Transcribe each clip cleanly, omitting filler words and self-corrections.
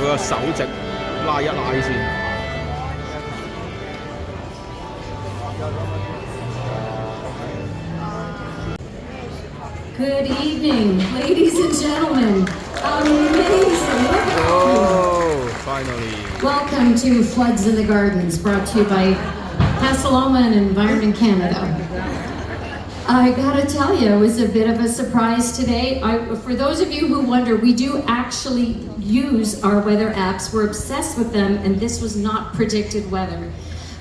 個手直拉一拉先。Good evening, ladies and gentlemen. Amazing. Oh, finally. Welcome to Floods in the Gardens, brought to you by Casa Loma and Environment Canada. I gotta tell you, it was a bit of a surprise today. For those of you who wonder, we do actually use our weather apps. We're obsessed with them, and this was not predicted weather.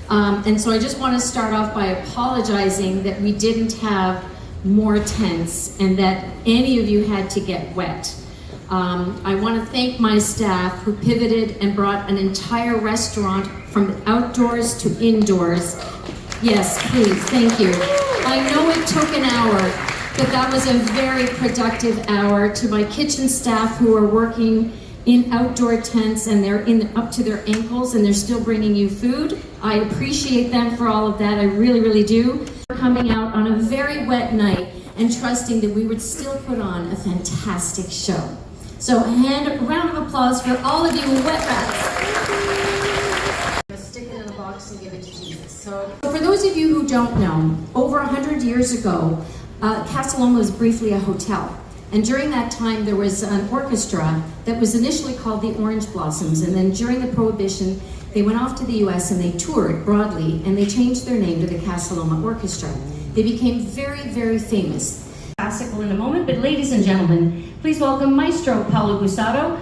And so I just want to start off by apologizing that we didn't have more tents and that any of you had to get wet. I want to thank my staff who pivoted and brought an entire restaurant from outdoors to indoors. Yes, please, thank you. I know it took an hour, but that was a very productive hour. To my kitchen staff who are working in outdoor tents and they're up to their ankles and they're still bringing you food, I appreciate them for all of that, I really, really do. Coming out on a very wet night and trusting that we would still put on a fantastic show. So a round of applause for all of you wet rats. Stick it in a box and give it to Jesus. So for those of you who don't know, over 100 years ago, Casa Loma was briefly a hotel. And during that time, there was an orchestra that was initially called the Orange Blossoms. And then during the Prohibition, they went off to the US and they toured broadly and they changed their name to the Casa Loma Orchestra. They became very, very famous. Classical in a moment, but ladies and gentlemen, please welcome Maestro Paulo Busato.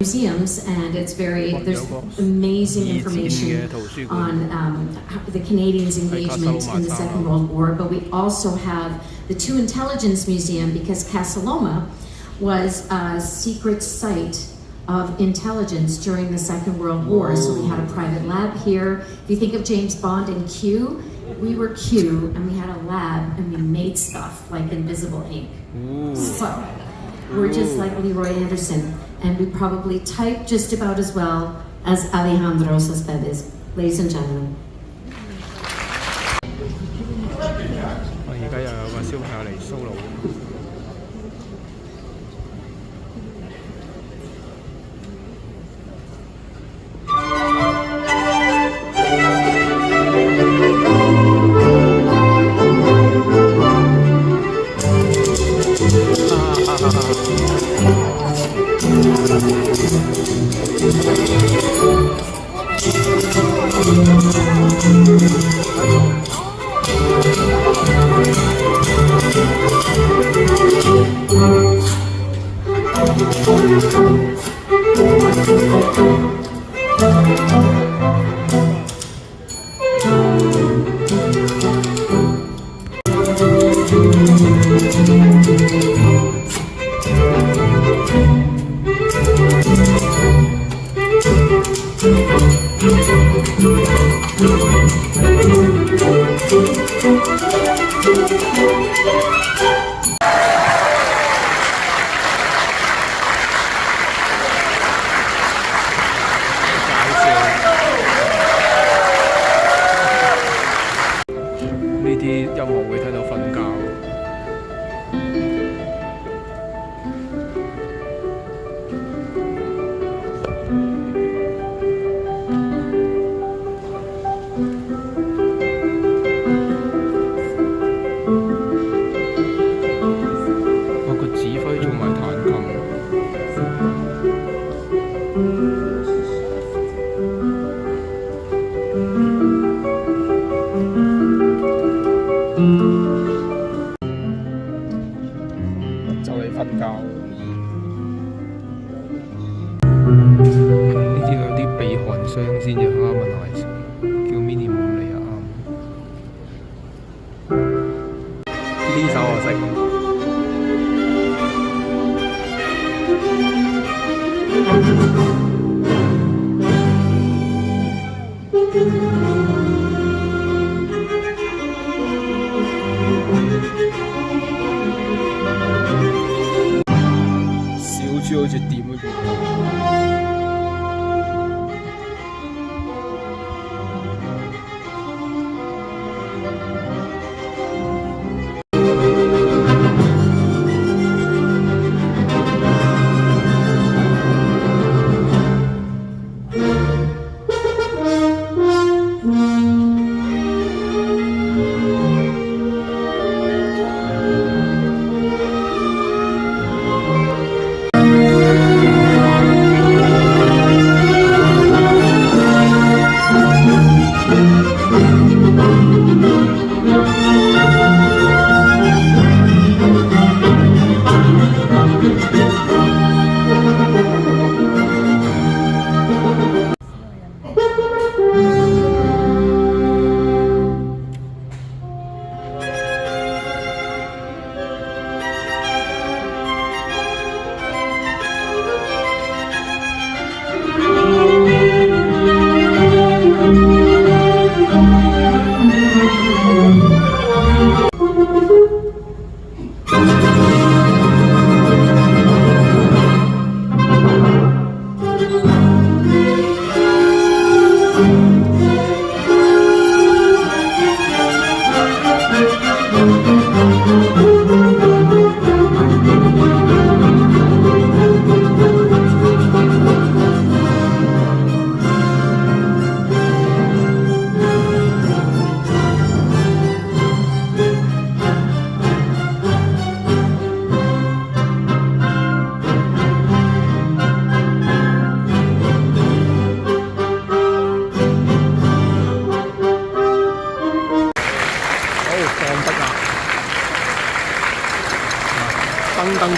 museums, and it's there's amazing information on the Canadians' engagement in the Second World War, but we also have the Two Intelligence Museum, because Casa Loma was a secret site of intelligence during the Second World War. So we had a private lab here. If you think of James Bond and Q, we were Q, and we had a lab, and we made stuff like invisible ink. So we're just like Leroy Anderson, and we probably type just about as well as Alejandro Céspedes. Ladies and gentlemen. 我而家又有個小朋友嚟 solo。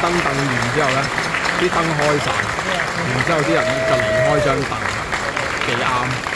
燈完之後咧，啲燈開晒，然之後啲人就離開張凳，幾啱。